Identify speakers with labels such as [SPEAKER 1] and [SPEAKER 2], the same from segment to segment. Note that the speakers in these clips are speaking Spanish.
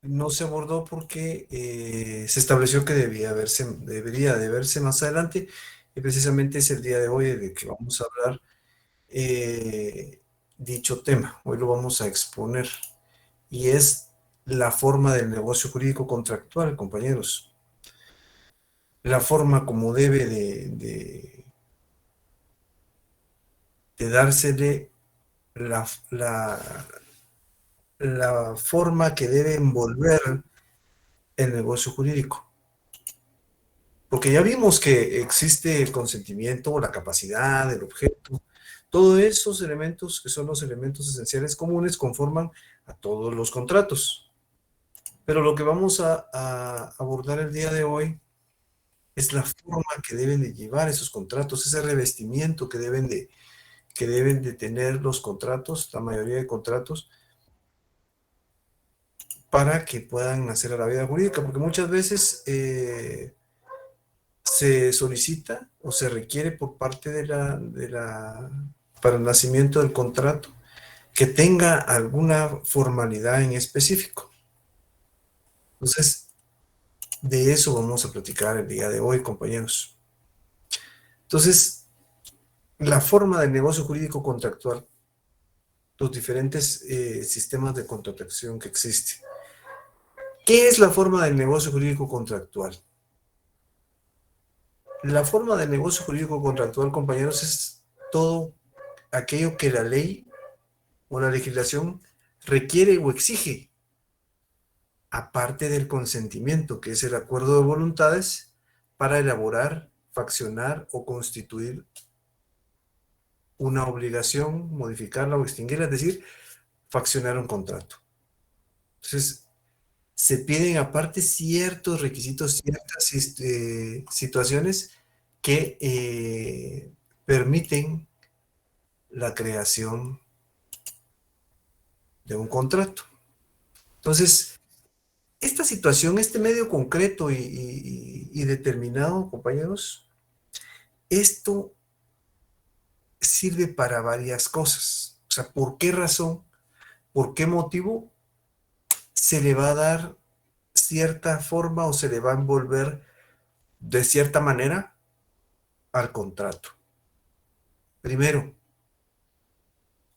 [SPEAKER 1] no se abordó porque se estableció que debería de verse más adelante, y precisamente es el día de hoy de que vamos a hablar dicho tema. Hoy lo vamos a exponer, y es la forma del negocio jurídico contractual, compañeros. La forma como debe de dársele la, la forma que debe envolver el negocio jurídico. Porque ya vimos que existe el consentimiento, la capacidad, el objeto. Todos esos elementos que son los elementos esenciales comunes conforman a todos los contratos. Pero lo que vamos a abordar el día de hoy es la forma que deben de llevar esos contratos, ese revestimiento que deben de tener los contratos, la mayoría de contratos, para que puedan hacer a la vida jurídica. Porque muchas veces se solicita o se requiere por parte para el nacimiento del contrato que tenga alguna formalidad en específico. Entonces, de eso vamos a platicar el día de hoy, compañeros. Entonces, la forma del negocio jurídico contractual, los diferentes sistemas de contratación que existen. ¿Qué es la forma del negocio jurídico contractual? La forma del negocio jurídico contractual, compañeros, es todo aquello que la ley o la legislación requiere o exige, aparte del consentimiento, que es el acuerdo de voluntades para elaborar, faccionar o constituir una obligación, modificarla o extinguirla, es decir, faccionar un contrato. Entonces, se piden aparte ciertos requisitos, ciertas situaciones que permiten la creación de un contrato. Entonces, esta situación, este medio concreto y determinado, compañeros, esto sirve para varias cosas. O sea, ¿por qué razón, por qué motivo se le va a dar cierta forma o se le va a envolver de cierta manera al contrato? Primero,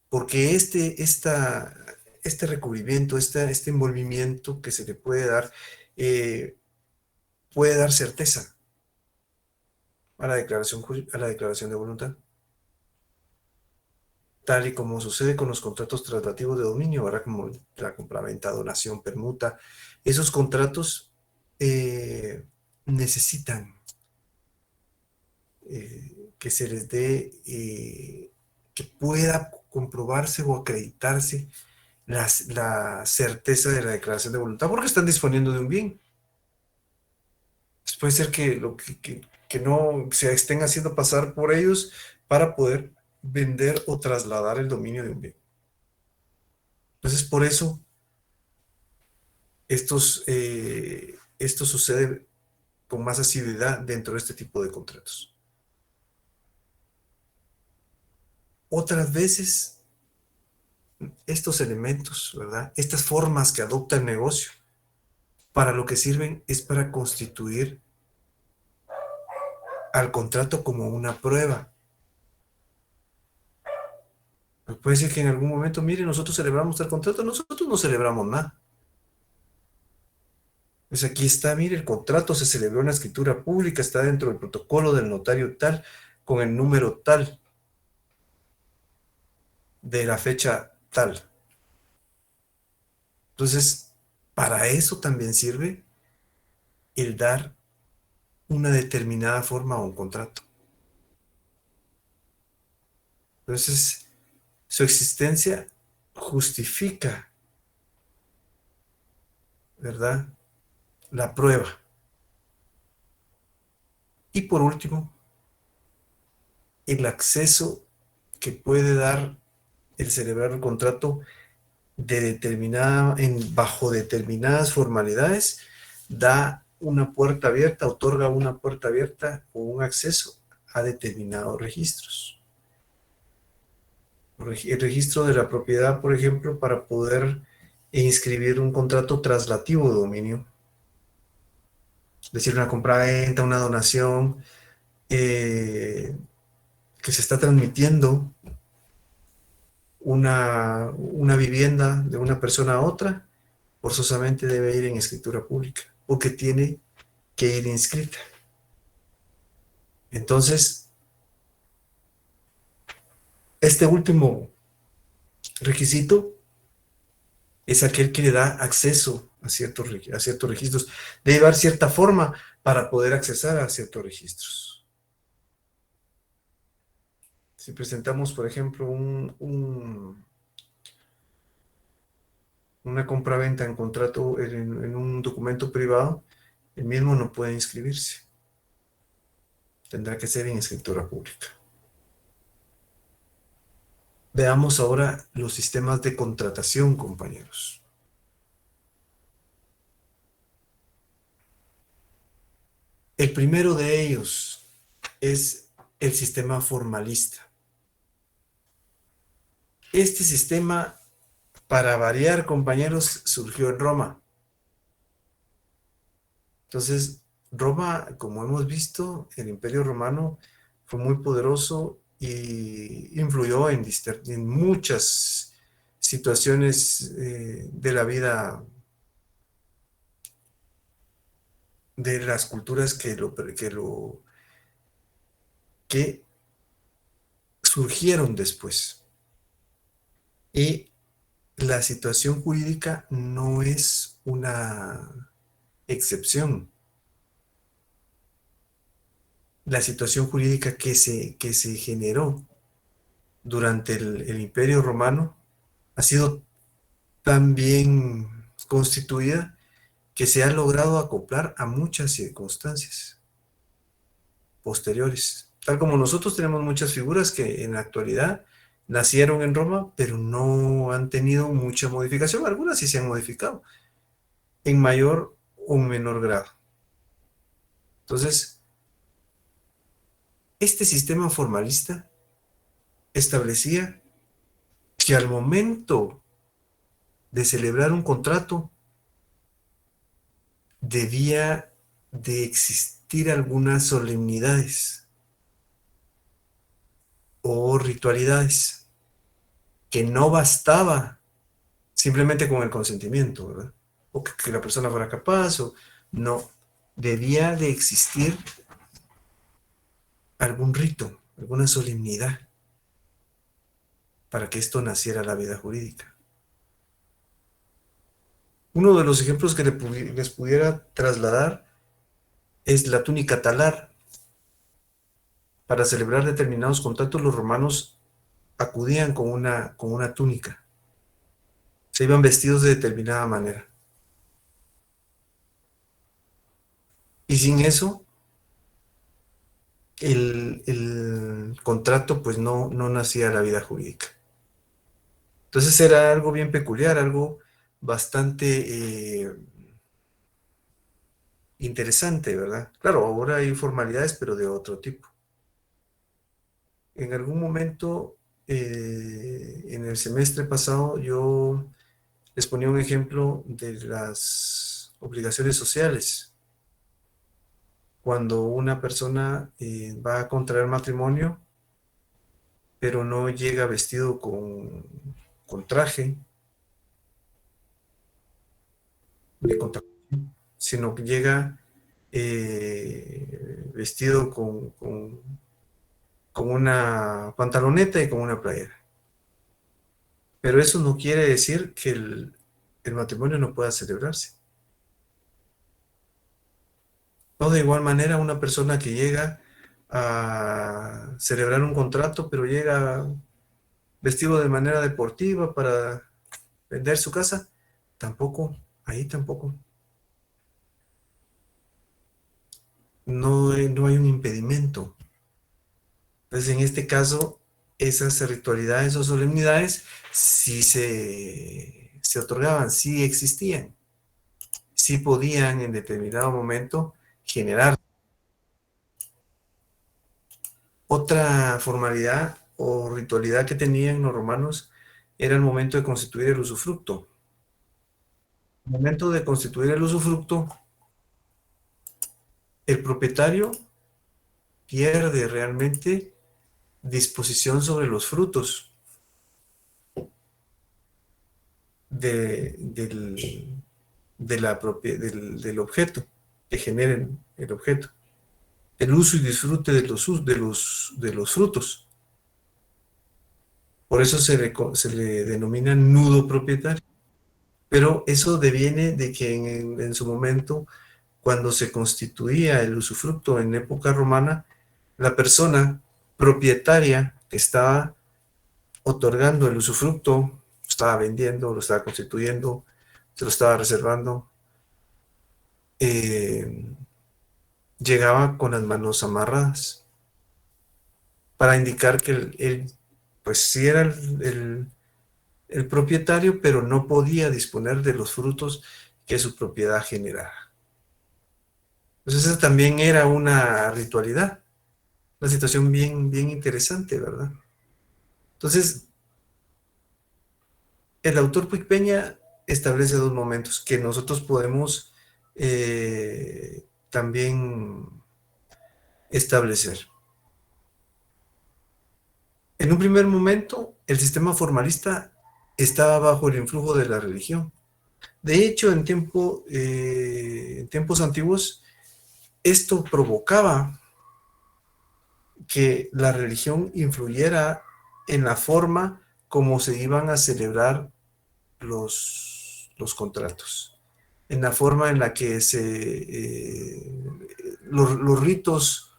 [SPEAKER 1] porque este recubrimiento, este envolvimiento que se le eh, puede dar certeza a la declaración de voluntad, tal y como sucede con los contratos traslativos de dominio, ¿verdad? Como la compraventa, donación, permuta. Esos contratos necesitan que se les dé, que pueda comprobarse o acreditarse la certeza de la declaración de voluntad, porque están disponiendo de un bien. Pues puede ser que, que no se estén haciendo pasar por ellos para poder vender o trasladar el dominio de un bien. Entonces, por eso esto sucede con más asiduidad dentro de este tipo de contratos. Otras veces, estos elementos, ¿verdad? Estas formas que adopta el negocio, para lo que sirven es para constituir al contrato como una prueba. Puede ser que en algún momento, mire, nosotros celebramos tal contrato, nosotros no celebramos nada. Pues aquí está, mire, el contrato se celebró en la escritura pública, está dentro del protocolo del notario tal, con el número tal, de la fecha tal. Entonces, para eso también sirve el dar una determinada forma a un contrato. Entonces, su existencia justifica, ¿verdad? La prueba. Y por último, el acceso que puede dar el celebrar el contrato bajo determinadas formalidades, da una puerta abierta, otorga una puerta abierta o un acceso a determinados registros. El registro de la propiedad, por ejemplo, para poder e inscribir un contrato traslativo de dominio, es decir, una compra-venta, una donación, que se está transmitiendo una vivienda de una persona a otra, forzosamente debe ir en escritura pública, porque tiene que ir inscrita. Entonces, este último requisito es aquel que le da acceso a ciertos registros. Debe haber cierta forma para poder accesar a ciertos registros. Si presentamos, por ejemplo, una compraventa en contrato en un documento privado, el mismo no puede inscribirse. Tendrá que ser en escritura pública. Veamos ahora los sistemas de contratación, compañeros. El primero de ellos es el sistema formalista. Este sistema, para variar, compañeros, surgió en Roma. Entonces, Roma, como hemos visto, el Imperio Romano fue muy poderoso y influyó en muchas situaciones de la vida de las culturas que surgieron después. Y la situación jurídica no es una excepción. La situación jurídica que se generó durante el Imperio Romano ha sido tan bien constituida que se ha logrado acoplar a muchas circunstancias posteriores. Tal como nosotros tenemos muchas figuras que en la actualidad nacieron en Roma, pero no han tenido mucha modificación. Algunas sí se han modificado, en mayor o menor grado. Entonces, este sistema formalista establecía que al momento de celebrar un contrato debía de existir algunas solemnidades o ritualidades, que no bastaba simplemente con el consentimiento, ¿verdad? O que la persona fuera capaz, o no, debía de existir algún rito, alguna solemnidad para que esto naciera la vida jurídica. Uno de los ejemplos que les pudiera trasladar es la túnica talar. Para celebrar determinados contratos, los romanos acudían con una túnica. Se iban vestidos de determinada manera. Y sin eso, el contrato pues no nacía la vida jurídica. Entonces era algo bien peculiar, algo bastante interesante, ¿verdad? Claro, ahora hay formalidades, pero de otro tipo. En algún momento, en el semestre pasado, yo les ponía un ejemplo de las obligaciones sociales. Cuando una persona va a contraer matrimonio, pero no llega vestido con traje, ni con sino que llega vestido con una pantaloneta y con una playera. Pero eso no quiere decir que el matrimonio no pueda celebrarse. No, de igual manera, una persona que llega a celebrar un contrato, pero llega vestido de manera deportiva para vender su casa, tampoco, ahí tampoco. No hay un impedimento. Entonces, en este caso, esas ritualidades o solemnidades sí se otorgaban, sí existían, sí podían en determinado momento generar. Otra formalidad o ritualidad que tenían los romanos era el momento de constituir el usufructo. momento de constituir el usufructo, el propietario pierde realmente disposición sobre los frutos del objeto que generen el objeto, el uso y disfrute de los frutos. Por eso se le denomina nudo propietario. Pero eso deviene de que en su momento, cuando se constituía el usufructo en época romana, la persona propietaria que estaba otorgando el usufructo, lo estaba vendiendo, lo estaba constituyendo, se lo estaba reservando, eh, llegaba con las manos amarradas para indicar que él, pues sí era el propietario, pero no podía disponer de los frutos que su propiedad generara. Entonces esa también era una ritualidad, una situación bien, bien interesante, ¿verdad? Entonces, el autor Puig Peña establece dos momentos que nosotros podemos también establecer. En un primer momento, el sistema formalista estaba bajo el influjo de la religión. De hecho, en tiempos antiguos, esto provocaba que la religión influyera en la forma como se iban a celebrar los contratos, en la forma en la que los ritos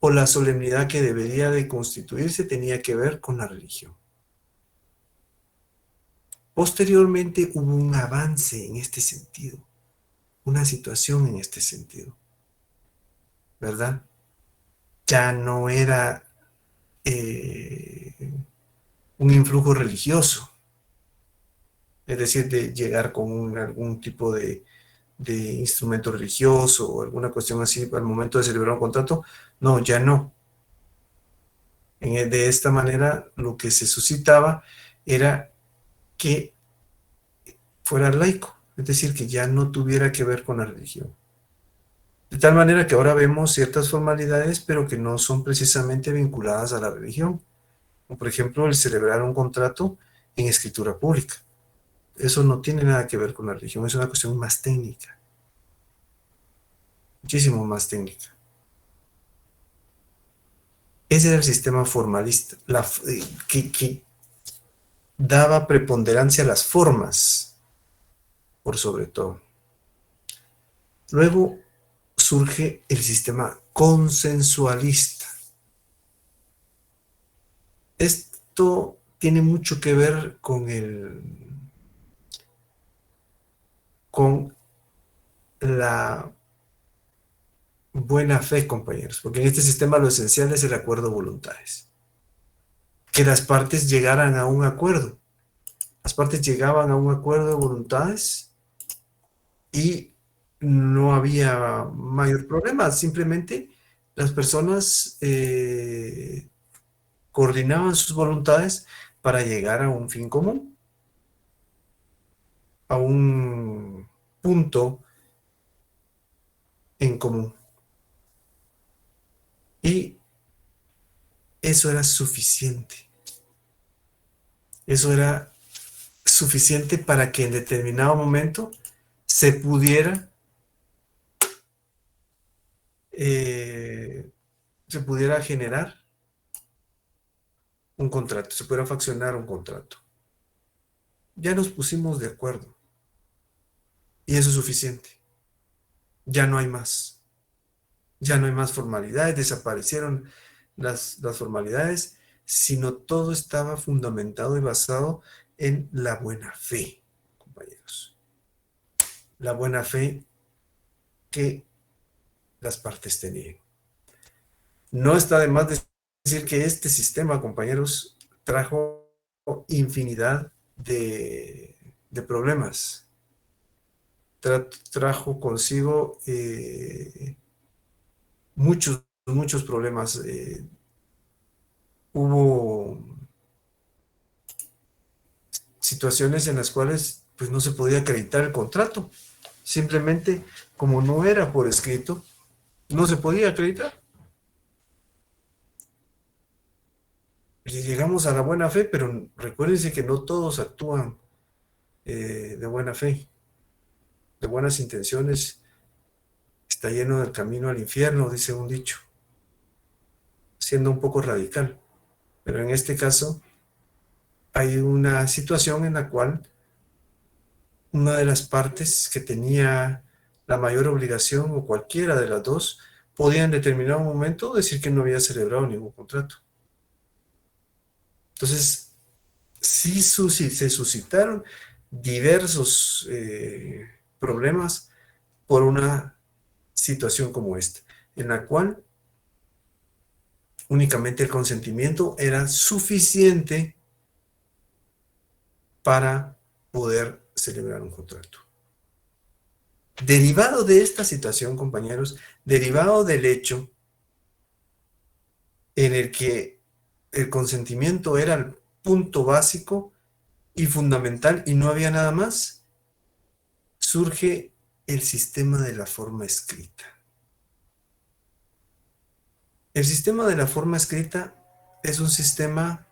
[SPEAKER 1] o la solemnidad que debería de constituirse tenía que ver con la religión. Posteriormente hubo un avance en este sentido, una situación en este sentido, ¿verdad? Ya no era eh, un influjo religioso, es decir, de llegar con algún tipo de instrumento religioso o alguna cuestión así al momento de celebrar un contrato. No, ya no. De esta manera, lo que se suscitaba era que fuera laico, es decir, que ya no tuviera que ver con la religión. De tal manera que ahora vemos ciertas formalidades, pero que no son precisamente vinculadas a la religión. Como por ejemplo, el celebrar un contrato en escritura pública. Eso no tiene nada que ver con la religión, es una cuestión más técnica, muchísimo más técnica. Ese era el sistema formalista, que daba preponderancia a las formas, por sobre todo. Luego surge el sistema consensualista. Esto tiene mucho que ver con la buena fe, compañeros, porque en este sistema lo esencial es el acuerdo de voluntades. Que las partes llegaran a un acuerdo. Las partes llegaban a un acuerdo de voluntades y no había mayor problema, simplemente las personas coordinaban sus voluntades para llegar a un fin común, a un punto en común. Y eso era suficiente. Eso era suficiente para que en determinado momento se pudiera generar un contrato, se pudiera faccionar un contrato. Ya nos pusimos de acuerdo y eso es suficiente. Ya no hay más. Ya no hay más formalidades, desaparecieron las formalidades, sino todo estaba fundamentado y basado en la buena fe, compañeros. La buena fe que las partes tenían. No está de más decir que este sistema, compañeros, trajo infinidad de problemas. Trajo consigo muchos problemas. Hubo situaciones en las cuales pues no se podía acreditar el contrato. Simplemente, como no era por escrito, no se podía acreditar. Y llegamos a la buena fe, pero recuérdense que no todos actúan de buena fe, de buenas intenciones. Está lleno del camino al infierno, dice un dicho, siendo un poco radical. Pero en este caso hay una situación en la cual una de las partes que tenía la mayor obligación o cualquiera de las dos podía en determinado momento decir que no había celebrado ningún contrato. Entonces, sí se suscitaron diversos problemas por una situación como esta, en la cual únicamente el consentimiento era suficiente para poder celebrar un contrato. Derivado de esta situación, compañeros, derivado del hecho en el que el consentimiento era el punto básico y fundamental y no había nada más, surge el sistema de la forma escrita. El sistema de la forma escrita es un sistema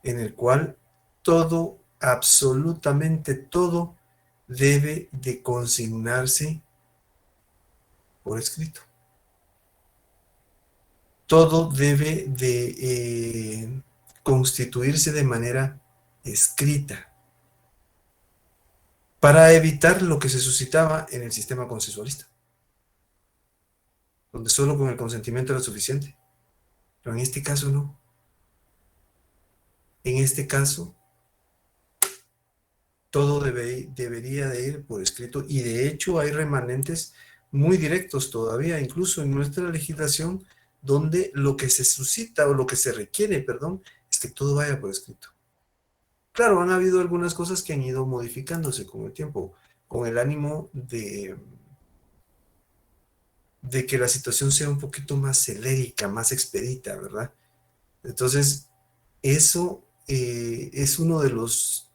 [SPEAKER 1] en el cual todo, absolutamente todo, debe de consignarse por escrito. Todo debe de constituirse de manera escrita para evitar lo que se suscitaba en el sistema consensualista, donde solo con el consentimiento era suficiente. Pero en este caso no. En este caso, todo debería de ir por escrito y de hecho hay remanentes muy directos todavía, incluso en nuestra legislación, donde lo que se suscita o lo que se requiere, perdón, es que todo vaya por escrito. Claro, han habido algunas cosas que han ido modificándose con el tiempo, con el ánimo de que la situación sea un poquito más celérica, más expedita, ¿verdad? Entonces, eso es uno de los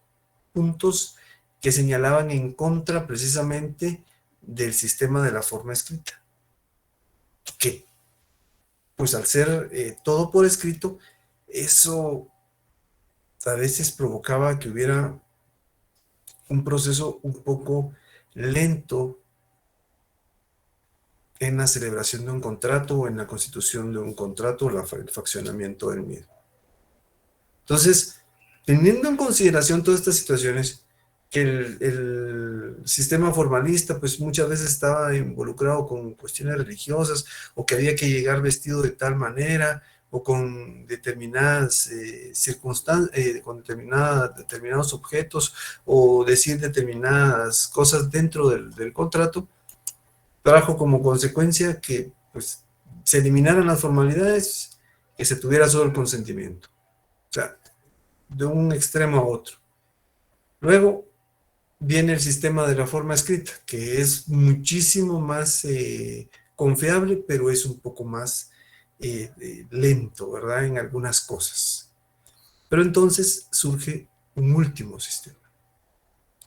[SPEAKER 1] puntos que señalaban en contra precisamente del sistema de la forma escrita. Que, pues al ser todo por escrito, eso a veces provocaba que hubiera un proceso un poco lento en la celebración de un contrato o en la constitución de un contrato o el faccionamiento del mismo. Entonces, teniendo en consideración todas estas situaciones, que el sistema formalista pues muchas veces estaba involucrado con cuestiones religiosas o que había que llegar vestido de tal manera o con determinadas circunstancias, con determinados objetos o decir determinadas cosas dentro del contrato, trajo como consecuencia que pues se eliminaran las formalidades, que se tuviera solo el consentimiento. O sea, de un extremo a otro. Luego viene el sistema de la forma escrita, que es muchísimo más confiable, pero es un poco más lento, ¿verdad? En algunas cosas. Pero entonces surge un último sistema,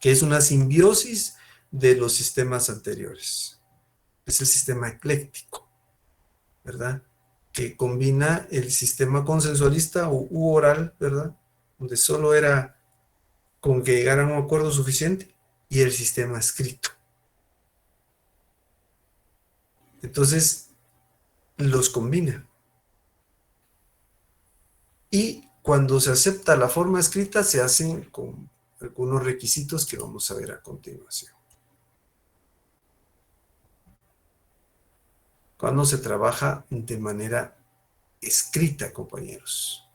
[SPEAKER 1] que es una simbiosis de los sistemas anteriores. Es el sistema ecléctico, ¿verdad? Que combina el sistema consensualista u oral, ¿verdad? Donde solo era con que llegaran a un acuerdo suficiente y el sistema escrito. Entonces, los combina. Y cuando se acepta la forma escrita, se hacen con algunos requisitos que vamos a ver a continuación. Cuando se trabaja de manera escrita, compañeros.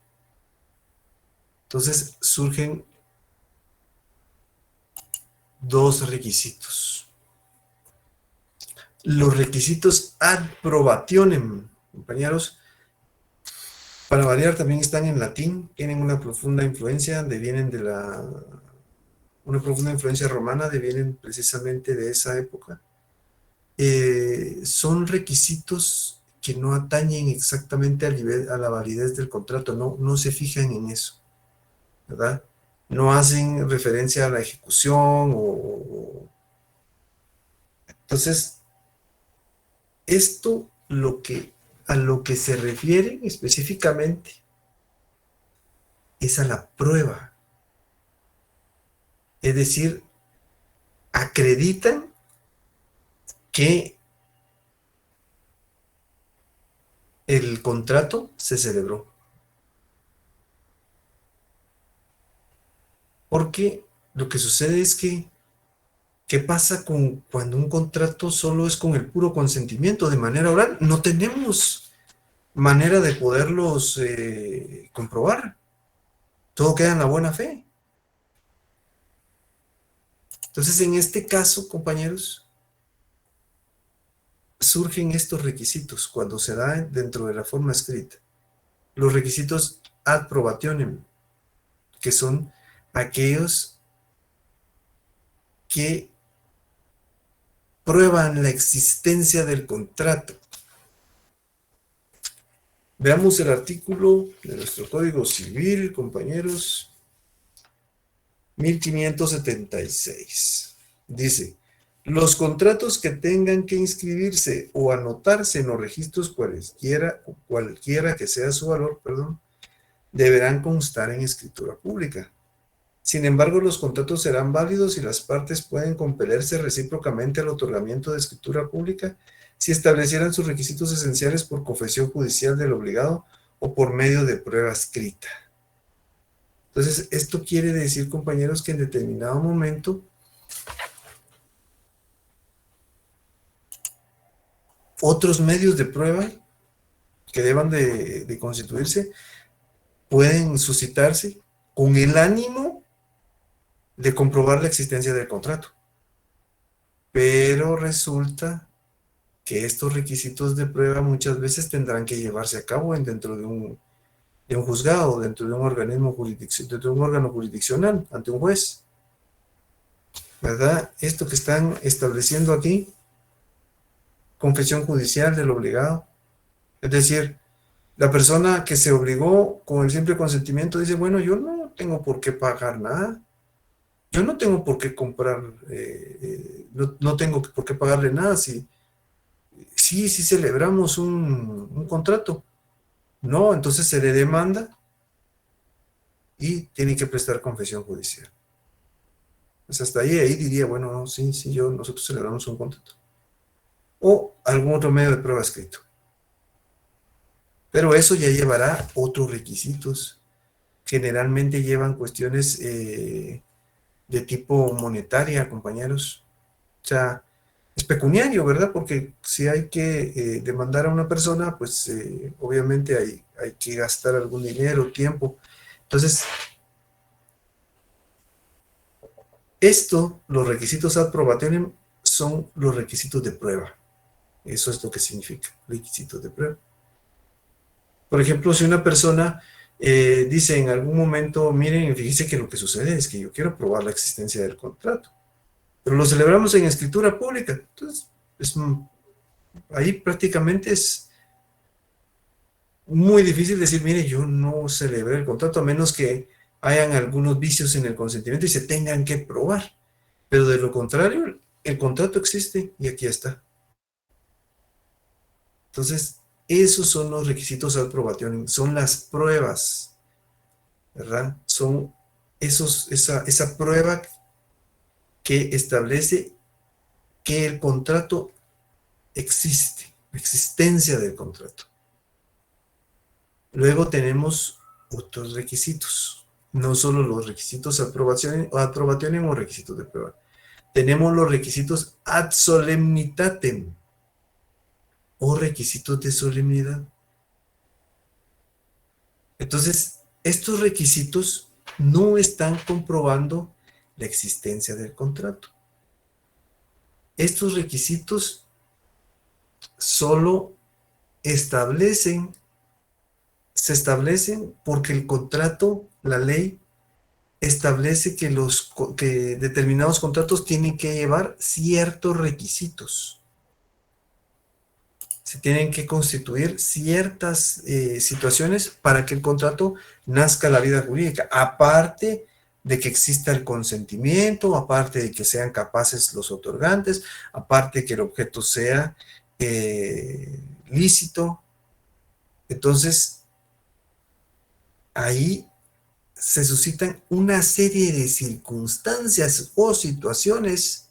[SPEAKER 1] Entonces, surgen dos requisitos. Los requisitos ad probationem, compañeros, para variar también están en latín, tienen una profunda influencia, devienen de una profunda influencia romana, devienen precisamente de esa época. Son requisitos que no atañen exactamente a la validez del contrato, no se fijan en eso, ¿verdad? no hacen referencia a la ejecución entonces, esto a lo que se refiere específicamente es a la prueba. Es decir, acreditan que el contrato se celebró. Porque lo que sucede es que, ¿qué pasa cuando un contrato solo es con el puro consentimiento de manera oral? No tenemos manera de poderlos comprobar. Todo queda en la buena fe. Entonces, en este caso, compañeros, surgen estos requisitos cuando se da dentro de la forma escrita. Los requisitos ad probationem, que son aquellos que prueban la existencia del contrato. Veamos el artículo de nuestro Código Civil, compañeros, 1576. Dice, los contratos que tengan que inscribirse o anotarse en los registros cualquiera que sea su valor, deberán constar en escritura pública. Sin embargo, los contratos serán válidos y las partes pueden compelerse recíprocamente al otorgamiento de escritura pública si establecieran sus requisitos esenciales por confesión judicial del obligado o por medio de prueba escrita. Entonces, esto quiere decir, compañeros, que en determinado momento otros medios de prueba que deban de constituirse pueden suscitarse con el ánimo de comprobar la existencia del contrato. Pero resulta que estos requisitos de prueba muchas veces tendrán que llevarse a cabo dentro de un juzgado, dentro de un organismo dentro de un órgano jurisdiccional, ante un juez. ¿Verdad? Esto que están estableciendo aquí, confesión judicial del obligado. Es decir, la persona que se obligó con el simple consentimiento dice, bueno, yo no tengo por qué pagar nada. Yo no tengo por qué comprar, no tengo por qué pagarle nada si celebramos un contrato. No, entonces se le demanda y tiene que prestar confesión judicial. Pues hasta ahí diría, bueno, no, sí, nosotros celebramos un contrato. O algún otro medio de prueba escrito. Pero eso ya llevará otros requisitos. Generalmente llevan cuestiones de tipo monetaria, compañeros. O sea, es pecuniario, ¿verdad? Porque si hay que demandar a una persona, pues obviamente hay que gastar algún dinero, tiempo. Entonces, los requisitos ad probationem, son los requisitos de prueba. Eso es lo que significa, requisitos de prueba. Por ejemplo, si una persona dice en algún momento, miren, fíjense que lo que sucede es que yo quiero probar la existencia del contrato, pero lo celebramos en escritura pública. Entonces, ahí prácticamente es muy difícil decir, mire, yo no celebré el contrato, a menos que hayan algunos vicios en el consentimiento y se tengan que probar. Pero de lo contrario, el contrato existe y aquí está. Entonces, esos son los requisitos ad probationem, son las pruebas, ¿verdad? Son esa prueba que establece que el contrato existe, la existencia del contrato. Luego tenemos otros requisitos, no solo los requisitos ad probationem o requisitos de prueba. Tenemos los requisitos ad solemnitatem o requisitos de solemnidad. Entonces, estos requisitos no están comprobando la existencia del contrato. Estos requisitos solo se establecen porque el contrato, la ley, establece que determinados contratos tienen que llevar ciertos requisitos. Se tienen que constituir ciertas situaciones para que el contrato nazca a la vida jurídica, aparte de que exista el consentimiento, aparte de que sean capaces los otorgantes, aparte de que el objeto sea lícito. Entonces, ahí se suscitan una serie de circunstancias o situaciones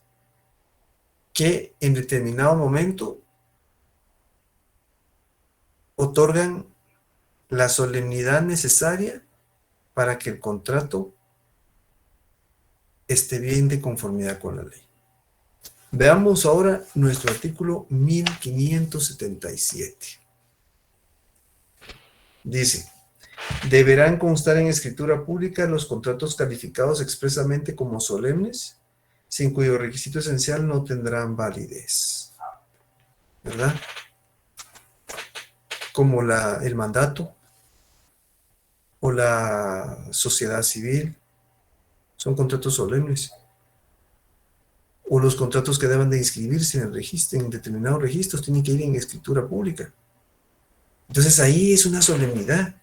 [SPEAKER 1] que en determinado momento otorgan la solemnidad necesaria para que el contrato esté bien de conformidad con la ley. Veamos ahora nuestro artículo 1577. Dice: deberán constar en escritura pública los contratos calificados expresamente como solemnes, sin cuyo requisito esencial no tendrán validez. ¿Verdad? Como el mandato o la sociedad civil, son contratos solemnes. O los contratos que deben de inscribirse en el registro, en determinados registros, tienen que ir en escritura pública. Entonces ahí es una solemnidad,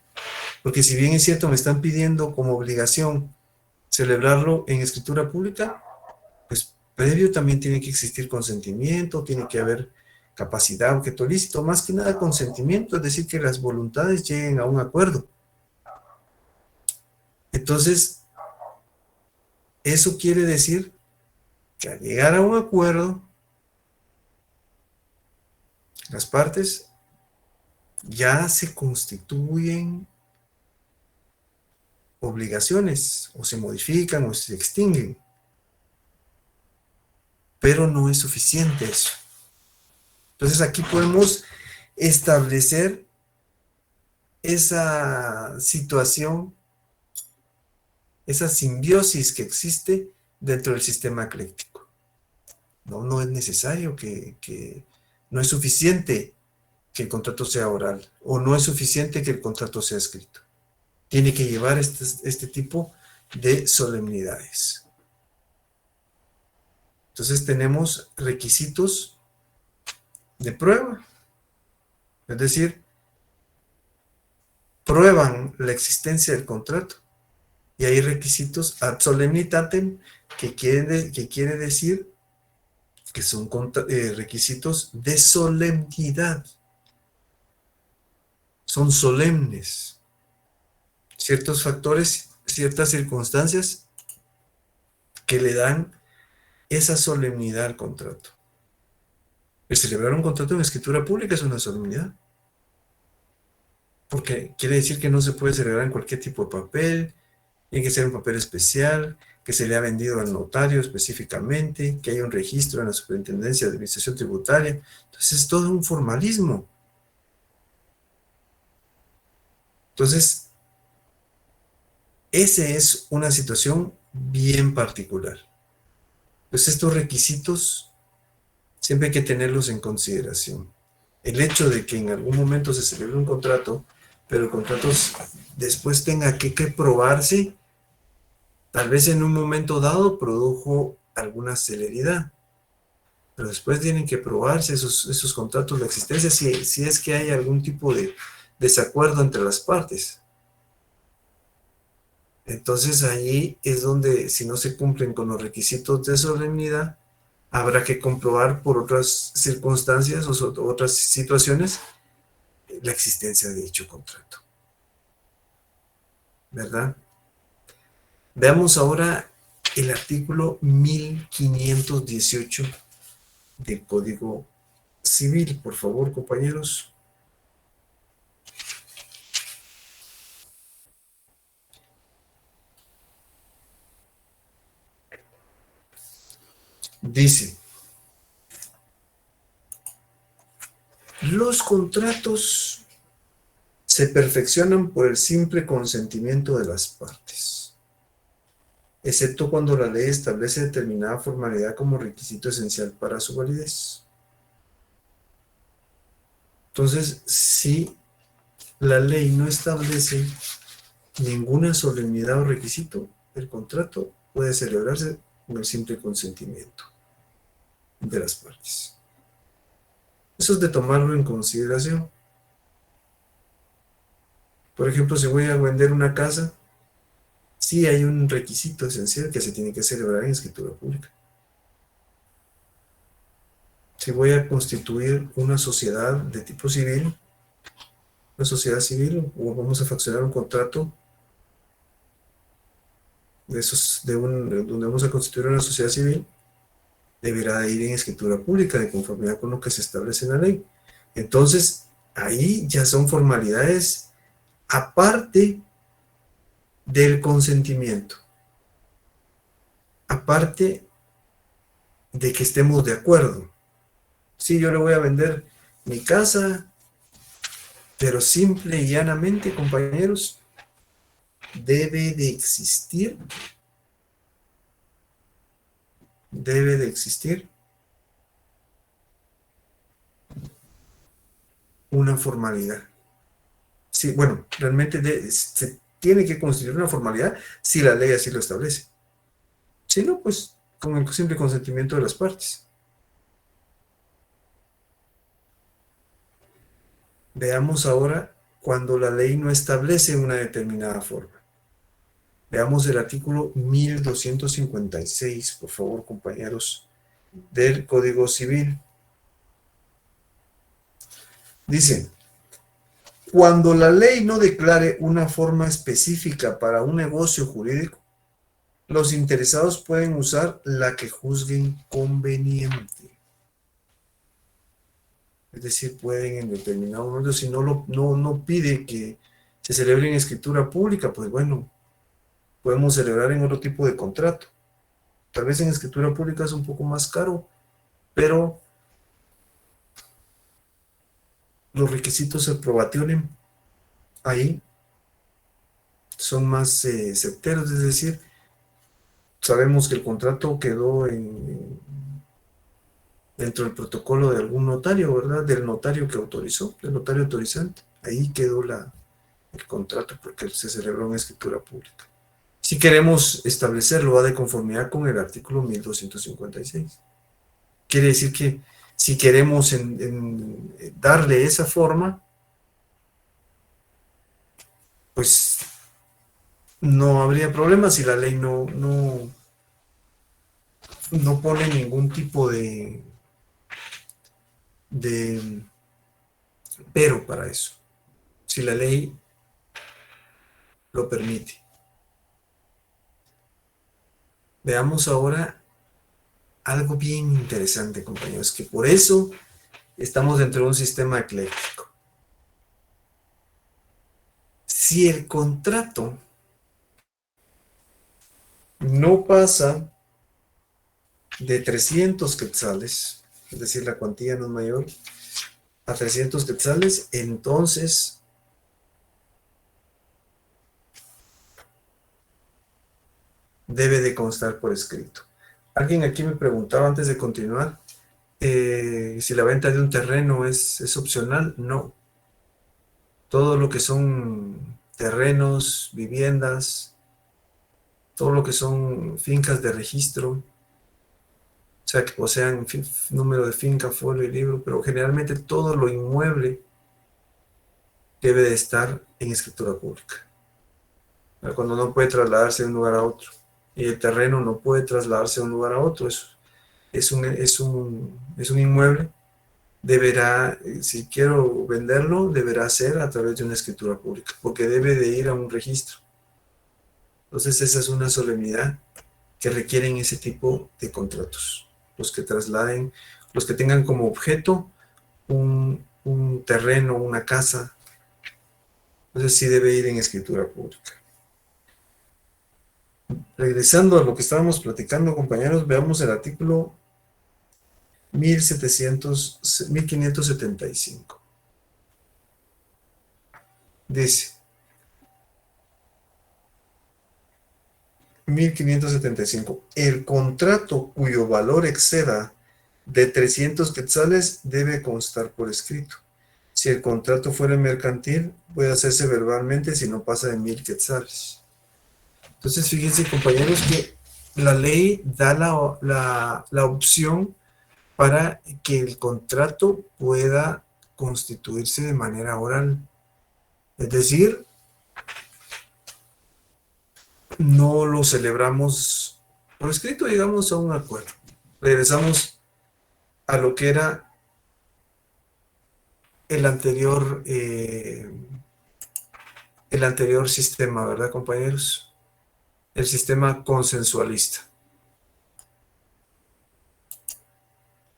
[SPEAKER 1] porque si bien es cierto, me están pidiendo como obligación celebrarlo en escritura pública, pues previo también tiene que existir consentimiento, tiene que haber capacidad, objeto lícito, más que nada consentimiento, es decir, que las voluntades lleguen a un acuerdo. Entonces, eso quiere decir que al llegar a un acuerdo, las partes ya se constituyen obligaciones, o se modifican o se extinguen. Pero no es suficiente eso. Entonces aquí podemos establecer esa situación, esa simbiosis que existe dentro del sistema ecléctico. No es necesario no es suficiente que el contrato sea oral, o no es suficiente que el contrato sea escrito. Tiene que llevar este tipo de solemnidades. Entonces tenemos requisitos de prueba, es decir, prueban la existencia del contrato. Y hay requisitos ad solemnitatem, que quiere decir que son requisitos de solemnidad. Son solemnes. Ciertos factores, ciertas circunstancias que le dan esa solemnidad al contrato. El celebrar un contrato en escritura pública es una solemnidad, porque quiere decir que no se puede celebrar en cualquier tipo de papel, tiene que ser un papel especial, que se le ha vendido al notario específicamente, que haya un registro en la Superintendencia de Administración Tributaria. Entonces es todo un formalismo. Entonces, esa es una situación bien particular. Pues estos requisitos siempre hay que tenerlos en consideración. El hecho de que en algún momento se celebre un contrato, pero el contrato después tenga que probarse, tal vez en un momento dado produjo alguna celeridad, pero después tienen que probarse esos contratos, la existencia, si es que hay algún tipo de desacuerdo entre las partes. Entonces ahí es donde, si no se cumplen con los requisitos de solemnidad, habrá que comprobar por otras circunstancias o otras situaciones la existencia de dicho contrato. ¿Verdad? Veamos ahora el artículo 1518 del Código Civil, por favor, compañeros. Dice: los contratos se perfeccionan por el simple consentimiento de las partes, excepto cuando la ley establece determinada formalidad como requisito esencial para su validez. Entonces, si la ley no establece ninguna solemnidad o requisito, el contrato puede celebrarse con el simple consentimiento de las partes. Eso es de tomarlo en consideración. Por ejemplo, si voy a vender una casa, sí hay un requisito esencial que se tiene que celebrar en escritura pública. Si voy a constituir una sociedad de tipo civil, una sociedad civil, o vamos a faccionar un contrato de esos, donde vamos a constituir una sociedad civil, deberá de ir en escritura pública de conformidad con lo que se establece en la ley. Entonces, ahí ya son formalidades aparte del consentimiento, aparte de que estemos de acuerdo. Sí, yo le voy a vender mi casa, pero simple y llanamente, compañeros, debe de existir una formalidad. Sí, bueno, realmente se tiene que constituir una formalidad si la ley así lo establece. Si no, pues con el simple consentimiento de las partes. Veamos ahora cuando la ley no establece una determinada forma. Veamos el artículo 1256, por favor, compañeros, del Código Civil. Dice, cuando la ley no declare una forma específica para un negocio jurídico, los interesados pueden usar la que juzguen conveniente. Es decir, pueden en determinado momento, si no pide que se celebre en escritura pública, pues bueno, podemos celebrar en otro tipo de contrato. Tal vez en escritura pública es un poco más caro, pero los requisitos aprobativos ahí son más certeros, es decir, sabemos que el contrato quedó dentro del protocolo de algún notario, ¿verdad? Del notario que autorizó, del notario autorizante. Ahí quedó el contrato porque se celebró en escritura pública. Si queremos establecerlo, va de conformidad con el artículo 1256. Quiere decir que si queremos darle esa forma, pues no habría problema si la ley no pone ningún tipo de pero para eso, si la ley lo permite. Veamos ahora algo bien interesante, compañeros, que por eso estamos dentro de un sistema ecléctico. Si el contrato no pasa de 300 quetzales, es decir, la cuantía no es mayor a 300 quetzales, entonces debe de constar por escrito. Alguien aquí me preguntaba antes de continuar si la venta de un terreno es opcional. No. Todo lo que son terrenos, viviendas, todo lo que son fincas de registro, o sea, que posean número de finca, folio y libro, pero generalmente todo lo inmueble debe de estar en escritura pública. Cuando no puede trasladarse de un lugar a otro. Y el terreno no puede trasladarse de un lugar a otro. Es un inmueble. Deberá, si quiero venderlo, deberá ser a través de una escritura pública, porque debe de ir a un registro. Entonces esa es una solemnidad que requieren ese tipo de contratos. Los que trasladen, los que tengan como objeto un terreno, una casa. Entonces sí debe ir en escritura pública. Regresando a lo que estábamos platicando, compañeros, veamos el artículo 1575. Dice, 1575, el contrato cuyo valor exceda de 300 quetzales debe constar por escrito. Si el contrato fuera mercantil, puede hacerse verbalmente si no pasa de 1000 quetzales. Entonces, fíjense, compañeros, que la ley da la opción para que el contrato pueda constituirse de manera oral. Es decir, no lo celebramos por escrito, llegamos a un acuerdo. Regresamos a lo que era el anterior, eh, el anterior sistema, ¿verdad, compañeros? El sistema consensualista.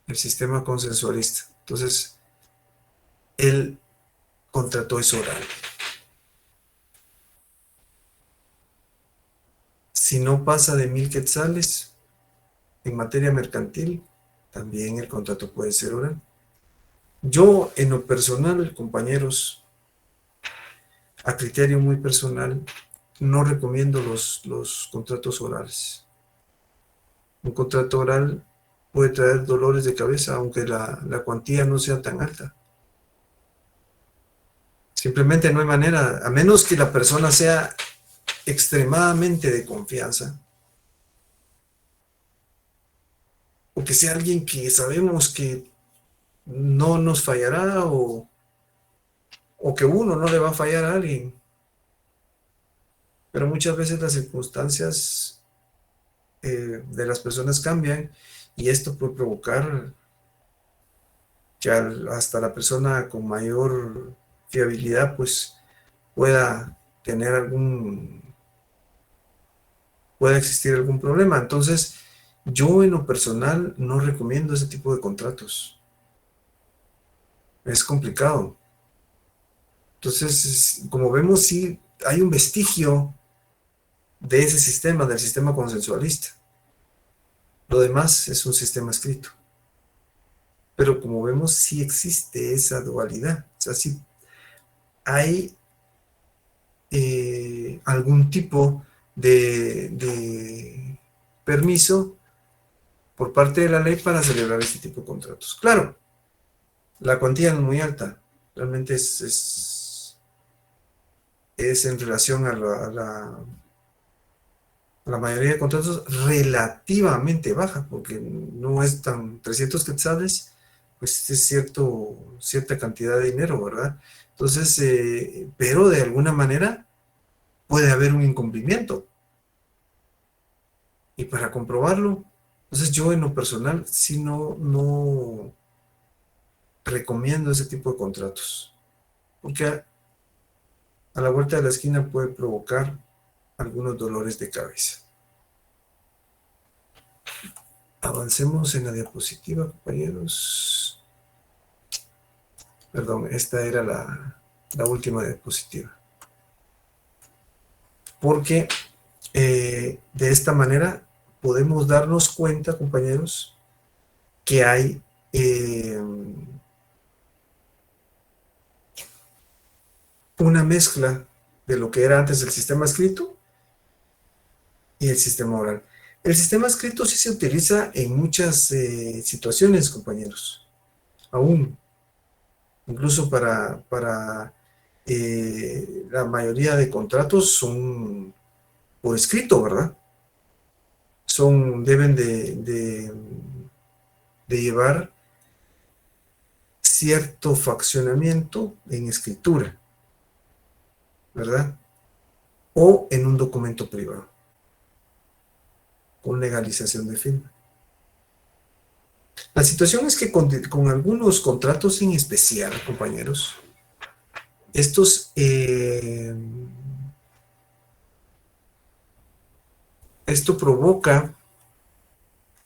[SPEAKER 1] El sistema consensualista. Entonces, el contrato es oral. Si no pasa de 1,000 quetzales en materia mercantil, también el contrato puede ser oral. Yo, en lo personal, compañeros, a criterio muy personal, no recomiendo los contratos orales. Un contrato oral puede traer dolores de cabeza, aunque la cuantía no sea tan alta. Simplemente no hay manera, a menos que la persona sea extremadamente de confianza, o que sea alguien que sabemos que no nos fallará, o que uno no le va a fallar a alguien. Pero muchas veces las circunstancias de las personas cambian y esto puede provocar que hasta la persona con mayor fiabilidad pues pueda tener pueda existir algún problema. Entonces, yo en lo personal no recomiendo ese tipo de contratos. Es complicado. Entonces, como vemos, sí hay un vestigio de ese sistema, del sistema consensualista. Lo demás es un sistema escrito. Pero como vemos, sí existe esa dualidad. O sea, sí hay algún tipo de permiso por parte de la ley para celebrar este tipo de contratos. Claro, la cuantía no es muy alta. Realmente es en relación a la mayoría de contratos relativamente baja, porque no es tan 300 quetzales, pues es cierta cantidad de dinero, ¿verdad? Entonces, pero de alguna manera puede haber un incumplimiento. Y para comprobarlo, entonces yo en lo personal sí no recomiendo ese tipo de contratos, porque a la vuelta de la esquina puede provocar algunos dolores de cabeza. Avancemos en la diapositiva, compañeros. Perdón, esta era la última diapositiva. Porque de esta manera podemos darnos cuenta, compañeros, que hay una mezcla de lo que era antes el sistema escrito y el sistema oral. El sistema escrito sí se utiliza en muchas situaciones, compañeros, aún, incluso para la mayoría de contratos son por escrito, ¿verdad? Deben de llevar cierto faccionamiento en escritura, ¿verdad? O en un documento privado, con legalización de firma. La situación es que con algunos contratos en especial, compañeros, esto provoca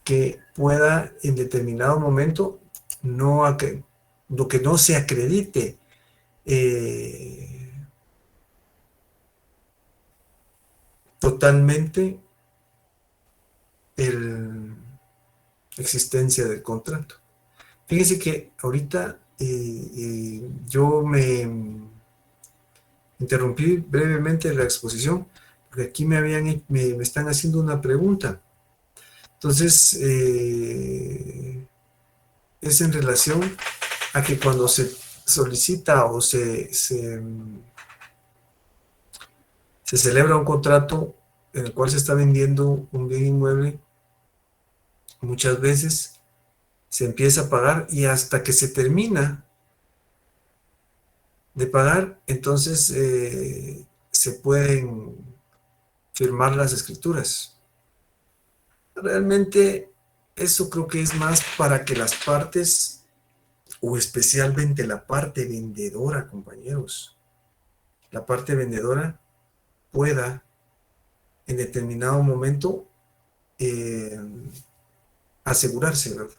[SPEAKER 1] que pueda en determinado momento lo que no se acredite totalmente la existencia del contrato. Fíjense que ahorita yo me interrumpí brevemente la exposición porque aquí me están haciendo una pregunta. Entonces, es en relación a que cuando se solicita o se celebra un contrato en el cual se está vendiendo un bien inmueble, muchas veces se empieza a pagar y hasta que se termina se pueden firmar las escrituras. Realmente eso creo que es más para que las partes, o especialmente la parte vendedora, compañeros, la parte vendedora pueda en determinado momento eh, asegurarse, ¿verdad?,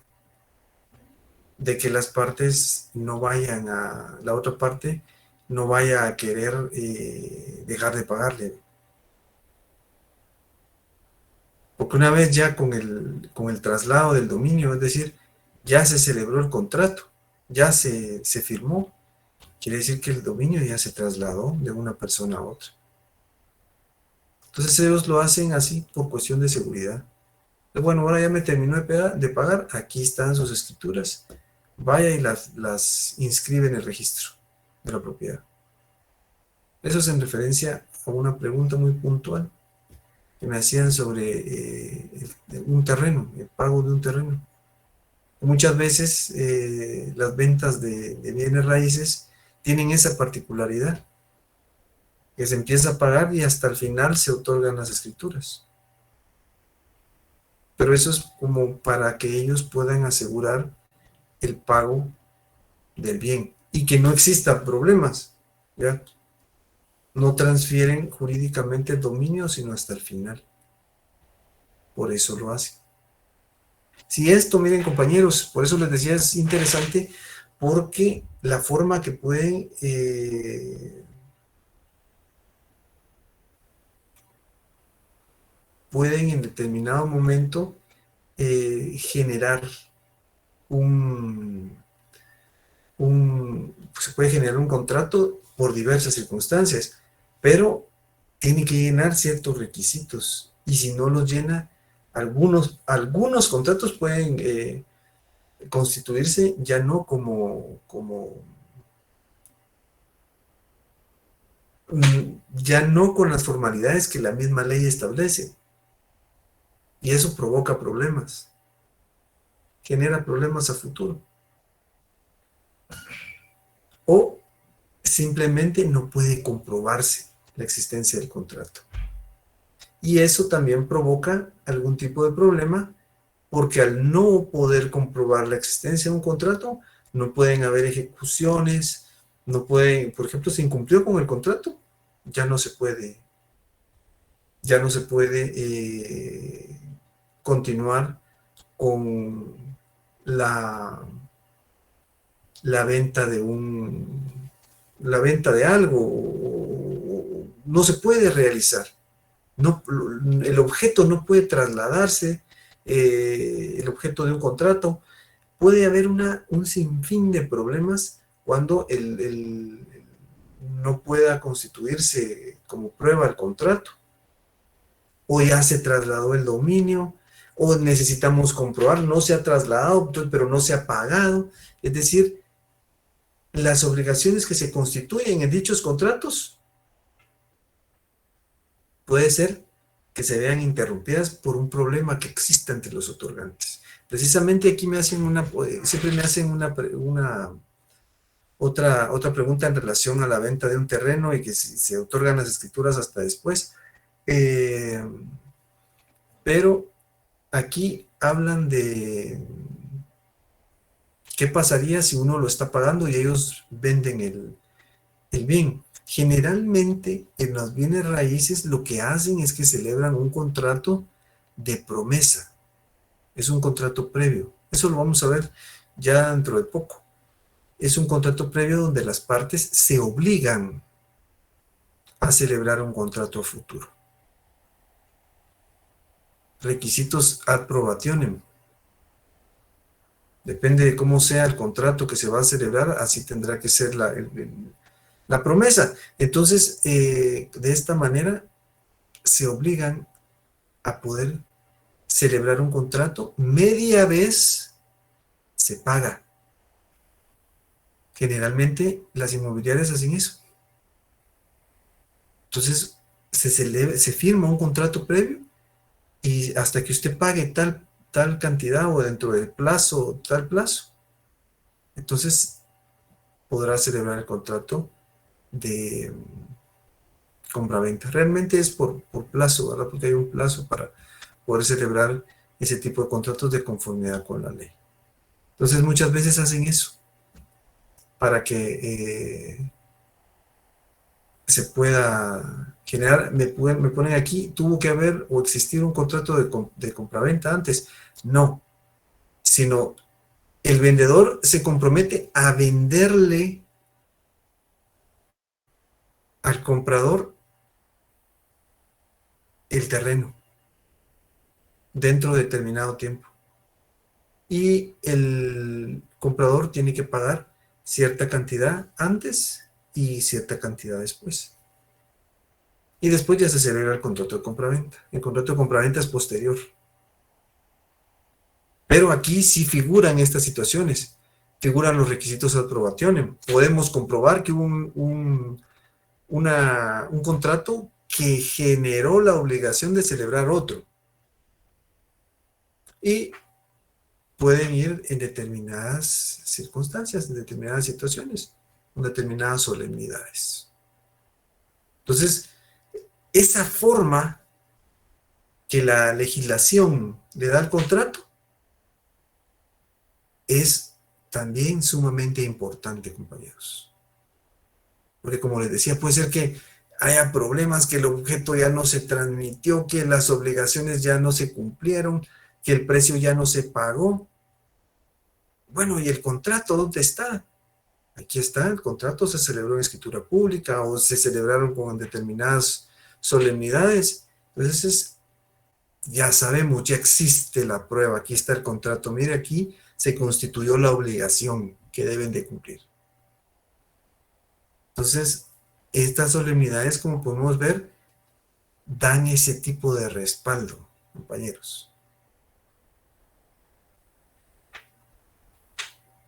[SPEAKER 1] de que las partes no vayan a, la otra parte no vaya a querer dejar de pagarle. Porque una vez ya con el traslado del dominio, es decir, ya se celebró el contrato, ya se firmó, quiere decir que el dominio ya se trasladó de una persona a otra. Entonces ellos lo hacen así por cuestión de seguridad. Bueno, ahora ya me terminó de pagar, aquí están sus escrituras, vaya y las inscribe en el registro de la propiedad. Eso es en referencia a una pregunta muy puntual que me hacían sobre un terreno, el pago de un terreno. Muchas veces las ventas de bienes raíces tienen esa particularidad, que se empieza a pagar y hasta el final se otorgan las escrituras. Pero eso es como para que ellos puedan asegurar el pago del bien y que no existan problemas, ¿ya? No transfieren jurídicamente el dominio, sino hasta el final. Por eso lo hacen. Si esto, miren compañeros, por eso les decía, es interesante, porque la forma que pueden en determinado momento generar se puede generar un contrato por diversas circunstancias, pero tiene que llenar ciertos requisitos, y si no los llena, algunos contratos pueden constituirse ya no ya no con las formalidades que la misma ley establece, y eso provoca problemas, genera problemas a futuro, o simplemente no puede comprobarse la existencia del contrato. Y eso también provoca algún tipo de problema, porque al no poder comprobar la existencia de un contrato, no pueden haber ejecuciones, no pueden, por ejemplo, se incumplió con el contrato, ya no se puede continuar con la venta la venta de algo, no se puede realizar. No, el objeto no puede trasladarse, el objeto de un contrato. Puede haber un sinfín de problemas cuando no pueda constituirse como prueba el contrato, o ya se trasladó el dominio, o necesitamos comprobar, no se ha trasladado, pero no se ha pagado. Es decir, las obligaciones que se constituyen en dichos contratos puede ser que se vean interrumpidas por un problema que exista entre los otorgantes. Precisamente aquí siempre me hacen otra pregunta en relación a la venta de un terreno y que si se otorgan las escrituras hasta después. Pero aquí hablan de qué pasaría si uno lo está pagando y ellos venden el bien. Generalmente en los bienes raíces lo que hacen es que celebran un contrato de promesa. Es un contrato previo. Eso lo vamos a ver ya dentro de poco. Es un contrato previo donde las partes se obligan a celebrar un contrato a futuro. Requisitos ad probationem. Depende de cómo sea el contrato que se va a celebrar, así tendrá que ser la promesa. Entonces, de esta manera, se obligan a poder celebrar un contrato, media vez se paga. Generalmente las inmobiliarias hacen eso. Entonces se firma un contrato previo y hasta que usted pague tal cantidad o dentro del plazo, tal plazo, entonces podrá celebrar el contrato compraventa. Realmente es por plazo, ¿verdad? Porque hay un plazo para poder celebrar ese tipo de contratos de conformidad con la ley. Entonces muchas veces hacen eso para que se pueda generar, me ponen aquí, tuvo que haber o existir un contrato de compraventa antes. No, sino el vendedor se compromete a venderle al comprador el terreno dentro de determinado tiempo. Y el comprador tiene que pagar cierta cantidad antes y cierta cantidad después. Y después ya se celebra el contrato de compraventa. El contrato de compraventa es posterior. Pero aquí sí figuran estas situaciones. Figuran los requisitos ad probationem. Podemos comprobar que hubo un contrato que generó la obligación de celebrar otro. Y pueden ir en determinadas circunstancias, en determinadas situaciones, en determinadas solemnidades. Entonces, esa forma que la legislación le da al contrato es también sumamente importante, compañeros. Porque como les decía, puede ser que haya problemas, que el objeto ya no se transmitió, que las obligaciones ya no se cumplieron, que el precio ya no se pagó. Bueno, ¿y el contrato dónde está? Aquí está, el contrato se celebró en escritura pública o se celebraron con determinadas solemnidades. Entonces, ya sabemos, ya existe la prueba, aquí está el contrato. Mire, aquí se constituyó la obligación que deben de cumplir. Entonces, estas solemnidades, como podemos ver, dan ese tipo de respaldo, compañeros.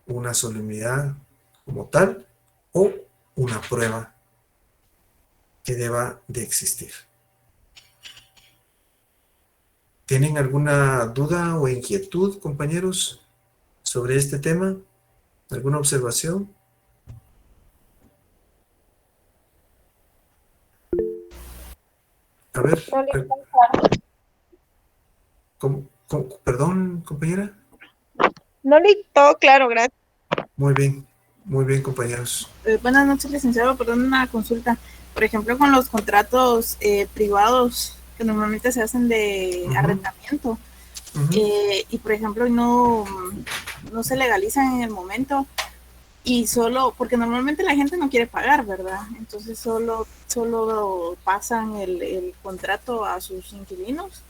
[SPEAKER 1] Una solemnidad como tal o una prueba que deba de existir. ¿Tienen alguna duda o inquietud, compañeros, sobre este tema? ¿Alguna observación? A ver, perdón, compañera.
[SPEAKER 2] No le todo claro, gracias.
[SPEAKER 1] Muy bien, compañeros.
[SPEAKER 2] Buenas noches, licenciado. Perdón, una consulta. Por ejemplo, con los contratos privados que normalmente se hacen de arrendamiento y, por ejemplo, no se legalizan en el momento y solo, porque normalmente la gente no quiere pagar, ¿verdad? Entonces solo pasan el contrato a sus inquilinos.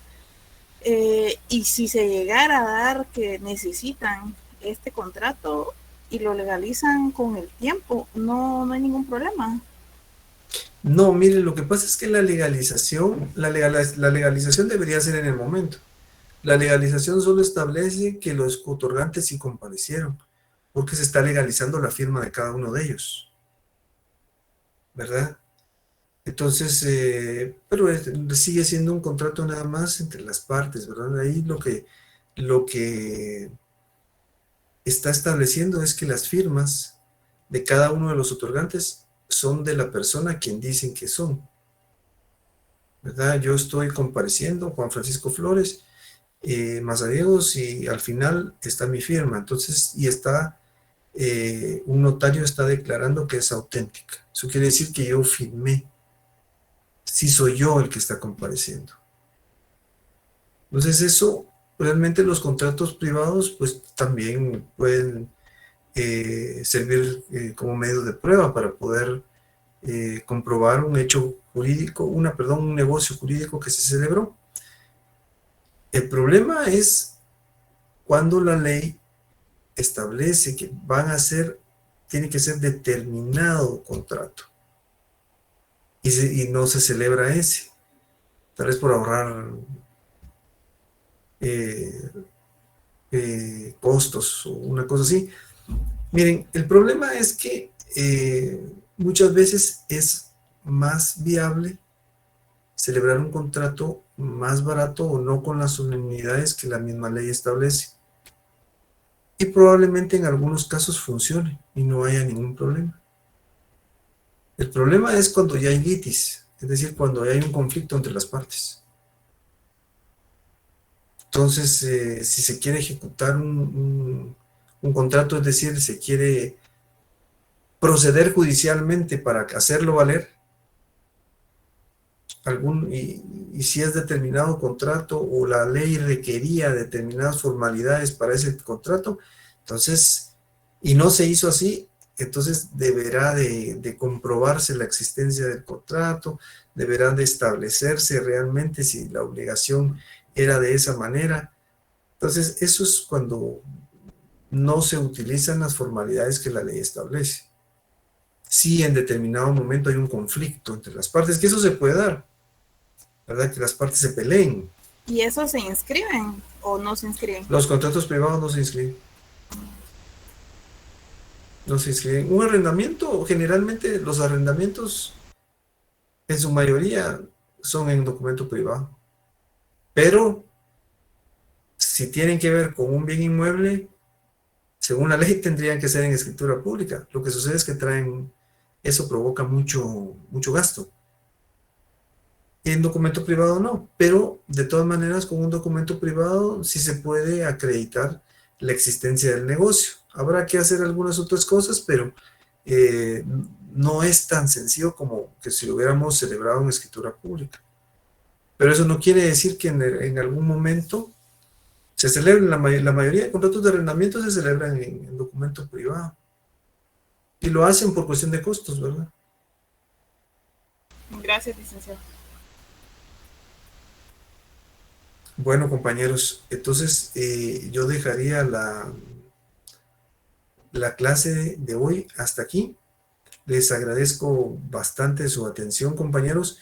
[SPEAKER 2] Y si se llegara a dar que necesitan este contrato y lo legalizan con el tiempo, no hay ningún problema.
[SPEAKER 1] No, mire, lo que pasa es que la legalización debería ser en el momento. La legalización solo establece que los otorgantes sí comparecieron, porque se está legalizando la firma de cada uno de ellos, ¿verdad? Entonces, pero sigue siendo un contrato nada más entre las partes, ¿verdad? Ahí lo que está estableciendo es que las firmas de cada uno de los otorgantes son de la persona a quien dicen que son, ¿verdad? Yo estoy compareciendo, Juan Francisco Flores, Mazariegos, y al final está mi firma, entonces, y está, un notario está declarando que es auténtica. Eso quiere decir que yo firmé, sí soy yo el que está compareciendo. Entonces eso, realmente los contratos privados pues también pueden servir como medio de prueba para poder comprobar un hecho jurídico, un negocio jurídico que se celebró. El problema es cuando la ley establece que tiene que ser determinado contrato y no se celebra ese, tal vez por ahorrar costos o una cosa así. Miren, el problema es que muchas veces es más viable celebrar un contrato más barato o no con las solemnidades que la misma ley establece. Y probablemente en algunos casos funcione y no haya ningún problema. El problema es cuando ya hay litis es decir, cuando hay un conflicto entre las partes. Entonces, si se quiere ejecutar un contrato, es decir, se quiere proceder judicialmente para hacerlo valer, y si es determinado contrato o la ley requería determinadas formalidades para ese contrato, entonces, y no se hizo así, entonces deberá de comprobarse la existencia del contrato, deberá de establecerse realmente si la obligación era de esa manera. Entonces, eso es cuando no se utilizan las formalidades que la ley establece. Si en determinado momento hay un conflicto entre las partes, que eso se puede dar, ¿verdad? Que las partes se peleen.
[SPEAKER 2] ¿Y eso se inscriben o no se inscriben?
[SPEAKER 1] Los contratos privados no se inscriben. No se inscriben. Un arrendamiento, generalmente los arrendamientos, en su mayoría, son en documento privado. Pero, si tienen que ver con un bien inmueble, según la ley tendrían que ser en escritura pública. Lo que sucede es que eso provoca mucho gasto. En documento privado no, pero de todas maneras con un documento privado sí se puede acreditar la existencia del negocio. Habrá que hacer algunas otras cosas, pero no es tan sencillo como que si lo hubiéramos celebrado en escritura pública. Pero eso no quiere decir que en algún momento se celebren, la mayoría de contratos de arrendamiento se celebran en documento privado. Y lo hacen por cuestión de costos, ¿verdad?
[SPEAKER 2] Gracias, licenciado.
[SPEAKER 1] Bueno, compañeros, entonces yo dejaría la clase de hoy hasta aquí. Les agradezco bastante su atención, compañeros.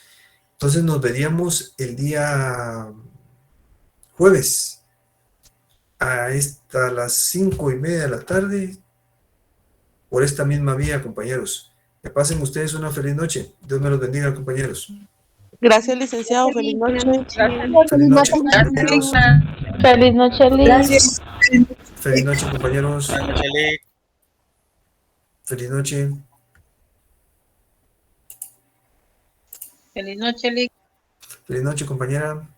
[SPEAKER 1] Entonces nos veríamos el día jueves hasta las 5:30 de la tarde por esta misma vía, compañeros. Que pasen ustedes una feliz noche. Dios me los bendiga, compañeros.
[SPEAKER 3] Gracias, licenciado. Feliz noche.
[SPEAKER 1] Feliz noche, compañeros.
[SPEAKER 4] Feliz noche, Liz.
[SPEAKER 2] Gracias.
[SPEAKER 1] Feliz noche, compañeros.
[SPEAKER 5] Chale.
[SPEAKER 1] Feliz noche.
[SPEAKER 4] Feliz noche, Liz.
[SPEAKER 1] Feliz noche, compañera.